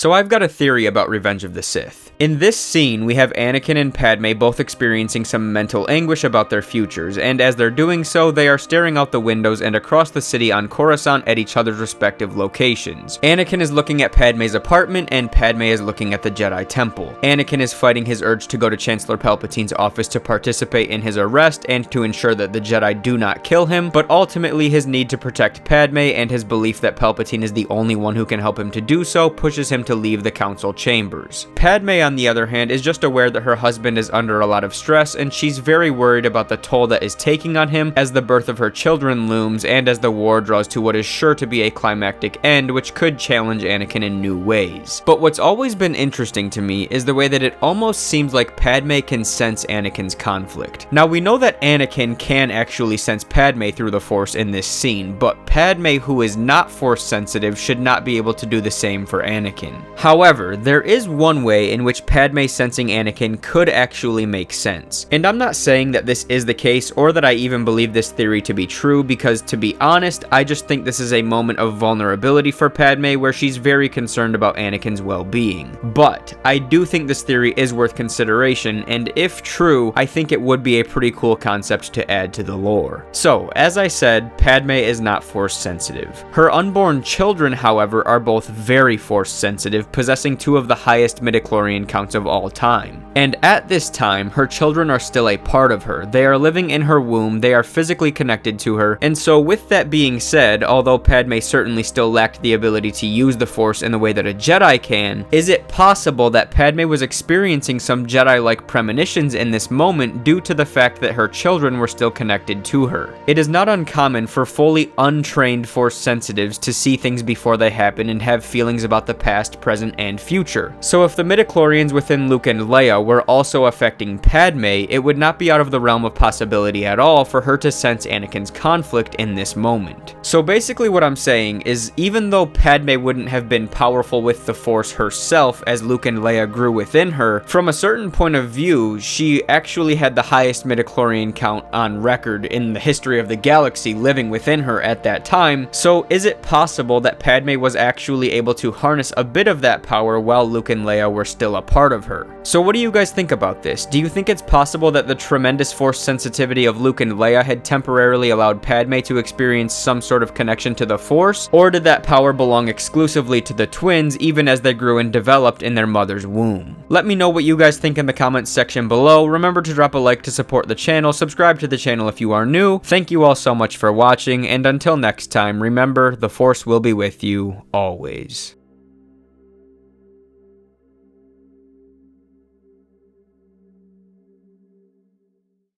So I've got a theory about Revenge of the Sith. In this scene, we have Anakin and Padme both experiencing some mental anguish about their futures, and as they're doing so, they are staring out the windows and across the city on Coruscant at each other's respective locations. Anakin is looking at Padme's apartment, and Padme is looking at the Jedi Temple. Anakin is fighting his urge to go to Chancellor Palpatine's office to participate in his arrest and to ensure that the Jedi do not kill him, but ultimately his need to protect Padme and his belief that Palpatine is the only one who can help him to do so pushes him to leave the council chambers. Padme, on the other hand, is just aware that her husband is under a lot of stress, and she's very worried about the toll that is taking on him as the birth of her children looms and as the war draws to what is sure to be a climactic end which could challenge Anakin in new ways. But what's always been interesting to me is the way that it almost seems like Padme can sense Anakin's conflict. Now we know that Anakin can actually sense Padme through the Force in this scene, but Padme, who is not Force sensitive, should not be able to do the same for Anakin. However, there is one way in which Padme sensing Anakin could actually make sense. And I'm not saying that this is the case or that I even believe this theory to be true, because to be honest, I just think this is a moment of vulnerability for Padme where she's very concerned about Anakin's well-being. But I do think this theory is worth consideration, and if true, I think it would be a pretty cool concept to add to the lore. So, as I said, Padme is not Force sensitive. Her unborn children, however, are both very Force sensitive, possessing 2 of the highest midichlorian counts of all time. And at this time, her children are still a part of her. They are living in her womb, they are physically connected to her, and so with that being said, although Padme certainly still lacked the ability to use the Force in the way that a Jedi can, is it possible that Padme was experiencing some Jedi-like premonitions in this moment due to the fact that her children were still connected to her? It is not uncommon for fully untrained Force sensitives to see things before they happen and have feelings about the past, present, and future. So if the midichlorians within Luke and Leia were also affecting Padme, it would not be out of the realm of possibility at all for her to sense Anakin's conflict in this moment. So basically what I'm saying is, even though Padme wouldn't have been powerful with the Force herself as Luke and Leia grew within her, from a certain point of view, she actually had the highest midichlorian count on record in the history of the galaxy living within her at that time. So is it possible that Padme was actually able to harness a bit of that power while Luke and Leia were still a part of her? So what do you guys think about this? Do you think it's possible that the tremendous Force sensitivity of Luke and Leia had temporarily allowed Padme to experience some sort of connection to the Force, or did that power belong exclusively to the twins even as they grew and developed in their mother's womb? Let me know what you guys think in the comments section below. Remember to drop a like to support the channel, subscribe to the channel if you are new. Thank you all so much for watching, and until next time, remember, the Force will be with you always.